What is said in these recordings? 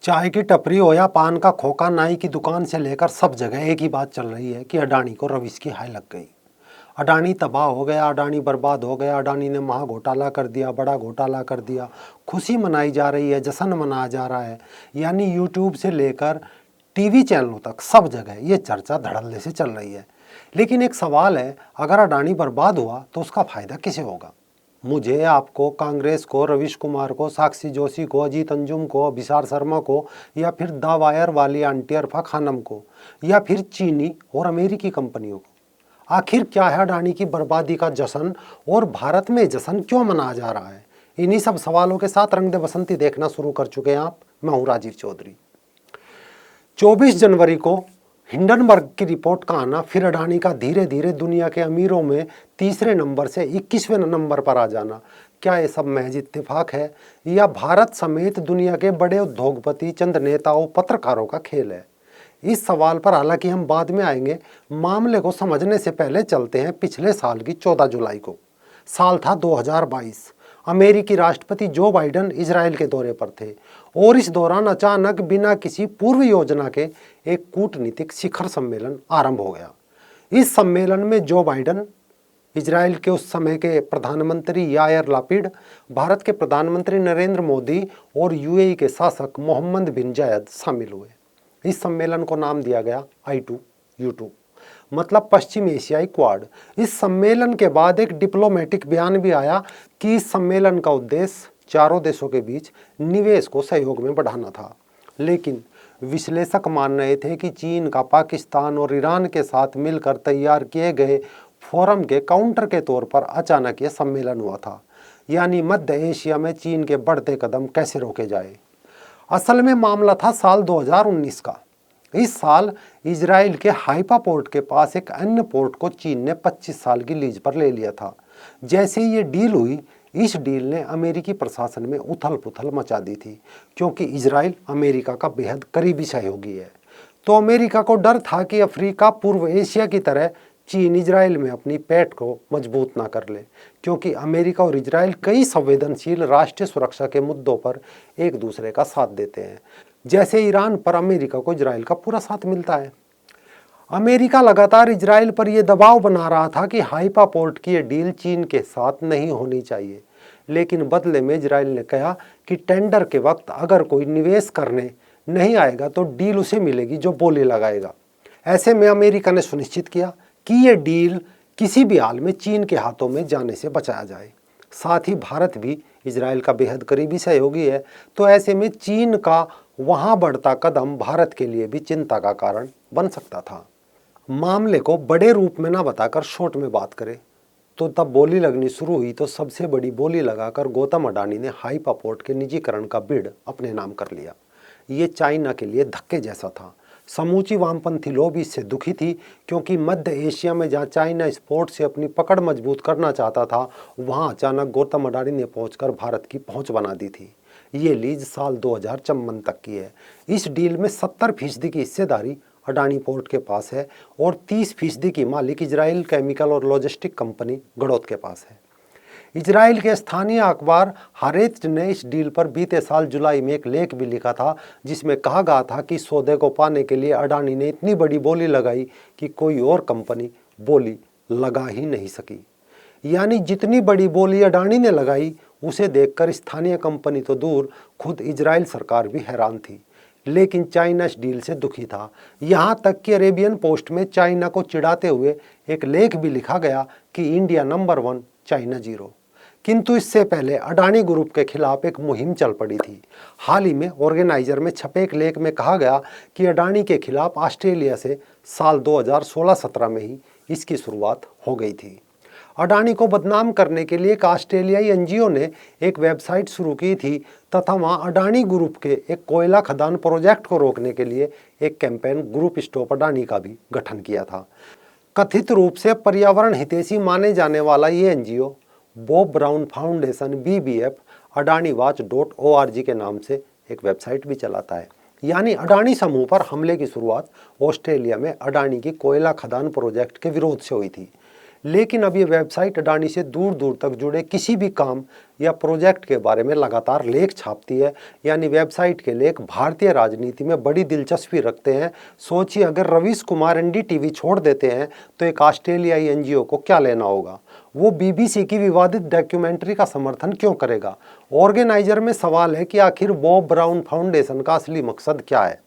चाय की टपरी हो या पान का खोखा, नाई की दुकान से लेकर सब जगह एक ही बात चल रही है कि अडानी को रविश की हाय लग गई। अडानी तबाह हो गया, अडानी बर्बाद हो गया, अडानी ने महा घोटाला कर दिया, बड़ा घोटाला कर दिया। खुशी मनाई जा रही है, जश्न मनाया जा रहा है। यानी यूट्यूब से लेकर टीवी चैनलों तक सब जगह ये चर्चा धड़ल्ले से चल रही है। लेकिन एक सवाल है, अगर अडानी बर्बाद हुआ तो उसका फायदा किसे होगा? मुझे, आपको, कांग्रेस को, रविश कुमार को, साक्षी जोशी को, अजीत अंजुम को, अभिसार शर्मा को, या फिर द वायर वाली आंटी अरफा खानम को, या फिर चीनी और अमेरिकी कंपनियों को? आखिर क्या है अडानी की बर्बादी का जश्न, और भारत में जश्न क्यों मनाया जा रहा है? इन्हीं सब सवालों के साथ रंग दे बसंती देखना शुरू कर चुके हैं आप। मैं हूं राजीव चौधरी। 24 जनवरी को हिंडनबर्ग की रिपोर्ट का आना, फिर अडानी का धीरे धीरे दुनिया के अमीरों में तीसरे नंबर से 21वें नंबर पर आ जाना, क्या ये सब महज इत्तेफाक है या भारत समेत दुनिया के बड़े उद्योगपति, चंद नेताओं, पत्रकारों का खेल है? इस सवाल पर हालांकि हम बाद में आएंगे। मामले को समझने से पहले चलते हैं पिछले साल की 14 जुलाई को। साल था 2022। अमेरिकी राष्ट्रपति जो बाइडेन इजराइल के दौरे पर थे और इस दौरान अचानक बिना किसी पूर्व योजना के एक कूटनीतिक शिखर सम्मेलन आरंभ हो गया। इस सम्मेलन में जो बाइडेन, इजराइल के उस समय के प्रधानमंत्री यायर लापिड, भारत के प्रधानमंत्री नरेंद्र मोदी और यूएई के शासक मोहम्मद बिन जायद शामिल हुए। इस सम्मेलन को नाम दिया गया I2U2, मतलब पश्चिम एशियाई क्वाड। इस सम्मेलन के बाद एक डिप्लोमेटिक बयान भी आया कि इस सम्मेलन का उद्देश्य चारों देशों के बीच निवेश को सहयोग में बढ़ाना था। लेकिन विश्लेषक मान रहे थे कि चीन का पाकिस्तान और ईरान के साथ मिलकर तैयार किए गए फोरम के काउंटर के तौर पर अचानक यह सम्मेलन हुआ था। यानी मध्य एशिया में चीन के बढ़ते कदम कैसे रोके जाए। असल में मामला था साल 2019 का। इस साल इजराइल के हाइफा पोर्ट के पास एक अन्य पोर्ट को चीन ने 25 साल की लीज पर ले लिया था। जैसे ये डील हुई, इस डील ने अमेरिकी प्रशासन में उथल पुथल मचा दी थी, क्योंकि इजराइल अमेरिका का बेहद करीबी सहयोगी है। तो अमेरिका को डर था कि अफ्रीका, पूर्व एशिया की तरह चीन इजराइल में अपनी पैठ को मजबूत ना कर ले, क्योंकि अमेरिका और इजराइल कई संवेदनशील राष्ट्रीय सुरक्षा के मुद्दों पर एक दूसरे का साथ देते हैं। जैसे ईरान पर अमेरिका को इजराइल का पूरा साथ मिलता है। अमेरिका लगातार इजराइल पर यह दबाव बना रहा था कि हाइफा पोर्ट की यह डील चीन के साथ नहीं होनी चाहिए। लेकिन बदले में इजराइल ने कहा कि टेंडर के वक्त अगर कोई निवेश करने नहीं आएगा तो डील उसे मिलेगी जो बोली लगाएगा। ऐसे में अमेरिका ने सुनिश्चित किया कि यह डील किसी भी हाल में चीन के हाथों में जाने से बचाया जाए। साथ ही भारत भी इजराइल का बेहद करीबी सहयोगी है, तो ऐसे में चीन का वहां बढ़ता कदम भारत के लिए भी चिंता का कारण बन सकता था। मामले को बड़े रूप में ना बताकर शॉर्ट में बात करें तो तब बोली लगनी शुरू हुई तो सबसे बड़ी बोली लगाकर गौतम अडानी ने हाइफा पोर्ट के निजीकरण का बिड अपने नाम कर लिया। ये चाइना के लिए धक्के जैसा था। समूची वामपंथी लॉबी इससे दुखी थी, क्योंकि मध्य एशिया में जहां चाइना इस पोर्ट से अपनी पकड़ मजबूत करना चाहता था, वहां अचानक गौतम अडानी ने पहुंचकर भारत की पहुंच बना दी थी। ये लीज साल 2054 तक की है। इस डील में 70% की हिस्सेदारी अडानी पोर्ट के पास है और 30% की मालिक इजराइल केमिकल और लॉजिस्टिक कंपनी गड़ोत के पास है। इजराइल के स्थानीय अखबार हारेत्ज ने इस डील पर बीते साल जुलाई में एक लेख भी लिखा था, जिसमें कहा गया था कि सौदे को पाने के लिए अडानी ने इतनी बड़ी बोली लगाई कि कोई और कंपनी बोली लगा ही नहीं सकी। यानी जितनी बड़ी बोली अडानी ने लगाई, उसे देखकर स्थानीय कंपनी तो दूर, खुद इजराइल सरकार भी हैरान थी। लेकिन चाइना इस डील से दुखी था। यहाँ तक कि अरेबियन पोस्ट में चाइना को चिढ़ाते हुए एक लेख भी लिखा गया कि इंडिया नंबर 1, चाइना 0। किंतु इससे पहले अडानी ग्रुप के खिलाफ एक मुहिम चल पड़ी थी। हाल ही में ऑर्गेनाइजर में छपे एक लेख में कहा गया कि अडानी के खिलाफ ऑस्ट्रेलिया से साल 2016-17 में ही इसकी शुरुआत हो गई थी। अडानी को बदनाम करने के लिए एक ऑस्ट्रेलियाई एनजीओ ने एक वेबसाइट शुरू की थी तथा वहां अडानी ग्रुप के एक कोयला खदान प्रोजेक्ट को रोकने के लिए एक कैंपेन ग्रुप स्टॉप अडानी का भी गठन किया था। कथित रूप से पर्यावरण हितैषी माने जाने वाला ये NGO Bob brown foundation BBF adaniwatch.org के नाम से एक वेबसाइट भी चलाता है। यानी अडानी समूह पर हमले की शुरुआत ऑस्ट्रेलिया में अडानी की कोयला खदान प्रोजेक्ट के विरोध से हुई थी। लेकिन अब ये वेबसाइट अडानी से दूर दूर तक जुड़े किसी भी काम या प्रोजेक्ट के बारे में लगातार लेख छापती है। यानी वेबसाइट के लेख भारतीय राजनीति में बड़ी दिलचस्पी रखते हैं। सोचिए, अगर रवीश कुमार एनडीटीवी छोड़ देते हैं तो एक ऑस्ट्रेलियाई एनजीओ को क्या लेना होगा? वो बीबीसी की विवादित डॉक्यूमेंट्री का समर्थन क्यों करेगा? ऑर्गेनाइजर में सवाल है कि आखिर बॉब ब्राउन फाउंडेशन का असली मकसद क्या है?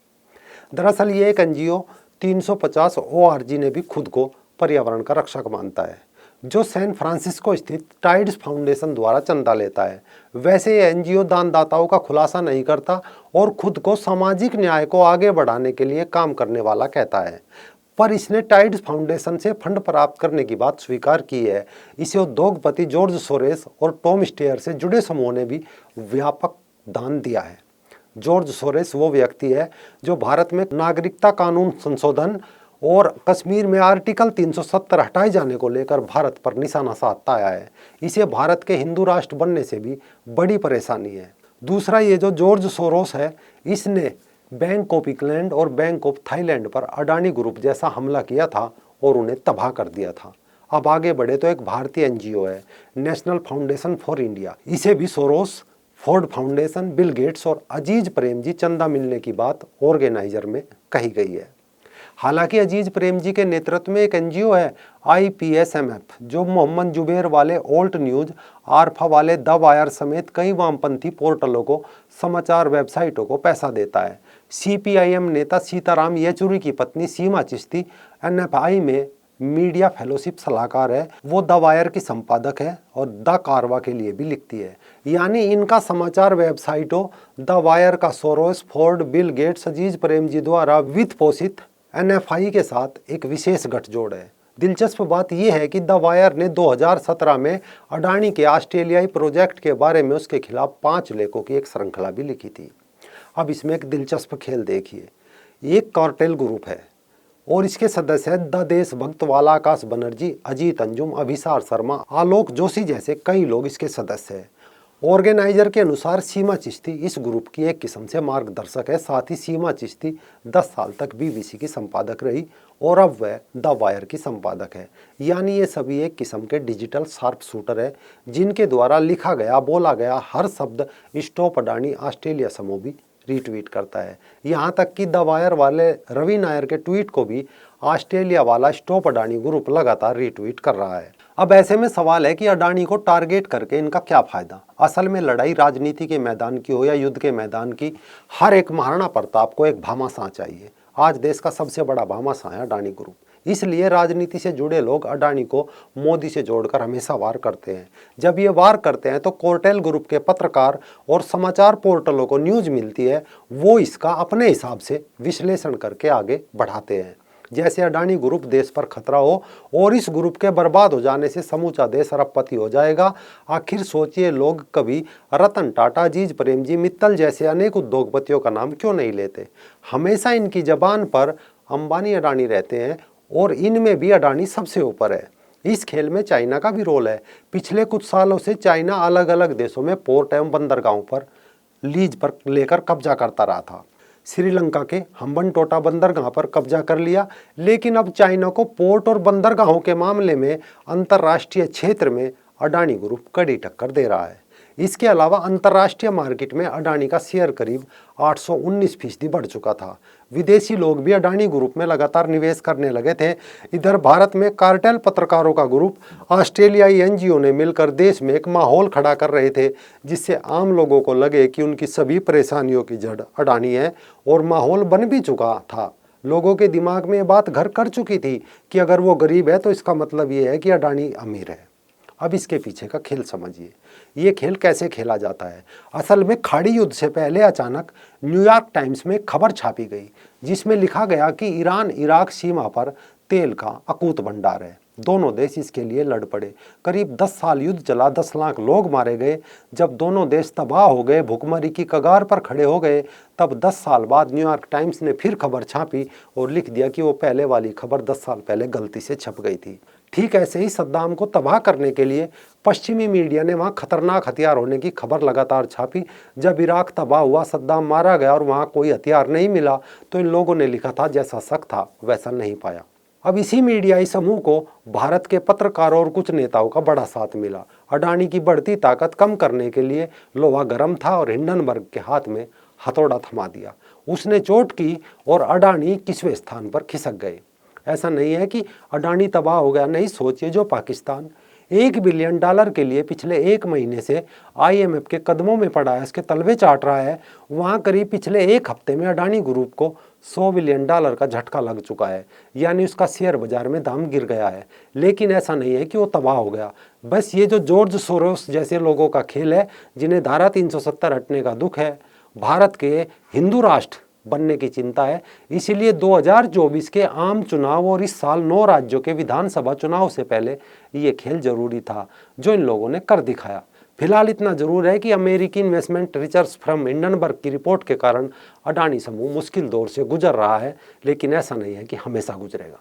दरअसल ये एक एनजीओ 350 ORG ने भी खुद को पर्यावरण का रक्षक मानता है, जो सैन फ्रांसिस्को स्थित टाइड्स फाउंडेशन द्वारा चंदा लेता है। वैसे ये एनजीओ दानदाताओं का खुलासा नहीं करता और खुद को सामाजिक न्याय को आगे बढ़ाने के लिए काम करने वाला कहता है, पर इसने टाइड्स फाउंडेशन से फंड प्राप्त करने की बात स्वीकार की है। इसे उद्योगपति जॉर्ज सोरेस और टॉम स्टेयर से जुड़े समूह ने भी व्यापक दान दिया है। जॉर्ज सोरेस वो व्यक्ति है जो भारत में नागरिकता कानून संशोधन और कश्मीर में आर्टिकल 370 हटाए जाने को लेकर भारत पर निशाना साधता आया है। इसे भारत के हिंदू राष्ट्र बनने से भी बड़ी परेशानी है। दूसरा, ये जो जॉर्ज सोरोस है, इसने बैंक ऑफ इंग्लैंड और बैंक ऑफ थाईलैंड पर अडानी ग्रुप जैसा हमला किया था और उन्हें तबाह कर दिया था। अब आगे बढ़े तो एक भारतीय एनजीओ है, नेशनल फाउंडेशन फॉर इंडिया। इसे भी Soros, Ford foundation, Bill Gates और अजीज प्रेमजी चंदा मिलने की बात ऑर्गेनाइजर में कही गई है। हालांकि अजीज प्रेमजी के नेतृत्व में एक एनजीओ है IPSMF, जो मोहम्मद जुबैर वाले ओल्ट न्यूज, आरफा वाले द वायर समेत कई वामपंथी पोर्टलों को, समाचार वेबसाइटों को पैसा देता है। CPIM नेता सीताराम येचुरी की पत्नी सीमा चिश्ती NFI में मीडिया फेलोशिप सलाहकार है। वो द वायर की संपादक है और द कारवा के लिए भी लिखती है। यानी इनका समाचार वेबसाइटों द वायर का सोरोस, फोर्ड, बिल गेट्स, अजीज प्रेमजी द्वारा वित्त पोषित NFI के साथ एक विशेष गठजोड़ है। दिलचस्प बात यह है कि द वायर ने 2017 में अडानी के ऑस्ट्रेलियाई प्रोजेक्ट के बारे में उसके खिलाफ 5 लेखों की एक श्रृंखला भी लिखी थी। अब इसमें एक दिलचस्प खेल देखिए। एक कार्टेल ग्रुप है और इसके सदस्य हैं द देशभक्त, वाला आकाश बनर्जी, अजीत अंजुम, अभिसार शर्मा, आलोक जोशी जैसे कई लोग इसके सदस्य हैं। ऑर्गेनाइजर के अनुसार सीमा चिश्ती इस ग्रुप की एक किस्म से मार्गदर्शक है। साथ ही सीमा चिश्ती 10 साल तक बीबीसी की संपादक रही और अब वह द वायर की संपादक है। यानी ये सभी एक किस्म के डिजिटल शार्प शूटर है, जिनके द्वारा लिखा गया, बोला गया हर शब्द स्टॉप अडानी ऑस्ट्रेलिया समूह भी रीट्वीट करता है। यहाँ तक कि द वायर वाले रवि नायर के ट्वीट को भी ऑस्ट्रेलिया वाला स्टॉप अडानी ग्रुप लगातार रीट्वीट कर रहा है। अब ऐसे में सवाल है कि अडानी को टारगेट करके इनका क्या फायदा? असल में लड़ाई राजनीति के मैदान की हो या युद्ध के मैदान की, हर एक महाराणा प्रताप को एक भामाशाह चाहिए। आज देश का सबसे बड़ा भामाशाह है अडानी ग्रुप। इसलिए राजनीति से जुड़े लोग अडानी को मोदी से जोड़कर हमेशा वार करते हैं। जब ये वार करते हैं तो कोर्टेल ग्रुप के पत्रकार और समाचार पोर्टलों को न्यूज मिलती है, वो इसका अपने हिसाब से विश्लेषण करके आगे बढ़ाते हैं। जैसे अडानी ग्रुप देश पर खतरा हो और इस ग्रुप के बर्बाद हो जाने से समूचा देश अरबपति हो जाएगा। आखिर सोचिए, लोग कभी रतन टाटा, अजीज प्रेमजी, मित्तल जैसे अनेक उद्योगपतियों का नाम क्यों नहीं लेते? हमेशा इनकी जबान पर अंबानी, अडानी रहते हैं और इनमें भी अडानी सबसे ऊपर है। इस खेल में चाइना का भी रोल है। पिछले कुछ सालों से चाइना अलग अलग देशों में पोर्ट एवं बंदरगाहों पर लीज पर लेकर कब्जा करता रहा था। श्रीलंका के हम्बनटोटा बंदरगाह पर कब्जा कर लिया, लेकिन अब चाइना को पोर्ट और बंदरगाहों के मामले में अंतर्राष्ट्रीय क्षेत्र में अडानी ग्रुप कड़ी टक्कर दे रहा है। इसके अलावा अंतर्राष्ट्रीय मार्केट में अडानी का शेयर करीब 819% बढ़ चुका था। विदेशी लोग भी अडानी ग्रुप में लगातार निवेश करने लगे थे। इधर भारत में कार्टेल पत्रकारों का ग्रुप ऑस्ट्रेलियाई एनजीओ ने मिलकर देश में एक माहौल खड़ा कर रहे थे, जिससे आम लोगों को लगे कि उनकी सभी परेशानियों की जड़ अडानी है, और माहौल बन भी चुका था। लोगों के दिमाग में ये बात घर कर चुकी थी कि अगर वो गरीब है तो इसका मतलब ये है कि अडानी अमीर है। अब इसके पीछे का खेल समझिए। ये खेल कैसे खेला जाता है? असल में खाड़ी युद्ध से पहले अचानक न्यूयॉर्क टाइम्स में खबर छापी गई, जिसमें लिखा गया कि ईरान इराक सीमा पर तेल का अकूत भंडार है। दोनों देश इसके लिए लड़ पड़े। करीब 10 साल युद्ध चला, 10 लाख लोग मारे गए। जब दोनों देश तबाह हो गए, भुखमरी की कगार पर खड़े हो गए, तब 10 साल बाद न्यूयॉर्क टाइम्स ने फिर खबर छापी और लिख दिया कि वो पहले वाली खबर 10 साल पहले गलती से छप गई थी। ठीक ऐसे ही सद्दाम को तबाह करने के लिए पश्चिमी मीडिया ने वहाँ खतरनाक हथियार होने की खबर लगातार छापी। जब इराक तबाह हुआ, सद्दाम मारा गया और वहाँ कोई हथियार नहीं मिला, तो इन लोगों ने लिखा था जैसा शक था वैसा नहीं पाया। अब इसी मीडियाई समूह को भारत के पत्रकारों और कुछ नेताओं का बड़ा साथ मिला। अडानी की बढ़ती ताकत कम करने के लिए लोहा गर्म था और हिंडनबर्ग के हाथ में हथौड़ा थमा दिया। उसने चोट की और अडानी 21वें स्थान पर खिसक गए। ऐसा नहीं है कि अडानी तबाह हो गया, नहीं, सोचिए जो पाकिस्तान $1 बिलियन के लिए पिछले 1 महीने से IMF के कदमों में पड़ा है, इसके तलवे चाट रहा है, वहाँ करीब पिछले 1 हफ्ते में अडानी ग्रुप को $100 बिलियन का झटका लग चुका है, यानी उसका शेयर बाजार में दाम गिर गया है। लेकिन ऐसा नहीं है कि वो तबाह हो गया। बस ये जो जॉर्ज सोरोस जैसे लोगों का खेल है, जिन्हें धारा 370 हटने का दुख है, भारत के हिंदू राष्ट्र बनने की चिंता है, इसीलिए 2024 के आम चुनाव और इस साल 9 राज्यों के विधानसभा चुनाव से पहले ये खेल जरूरी था, जो इन लोगों ने कर दिखाया। फिलहाल इतना जरूर है कि अमेरिकी इन्वेस्टमेंट रिसर्च फर्म हिंडनबर्ग की रिपोर्ट के कारण अडानी समूह मुश्किल दौर से गुजर रहा है, लेकिन ऐसा नहीं है कि हमेशा गुजरेगा।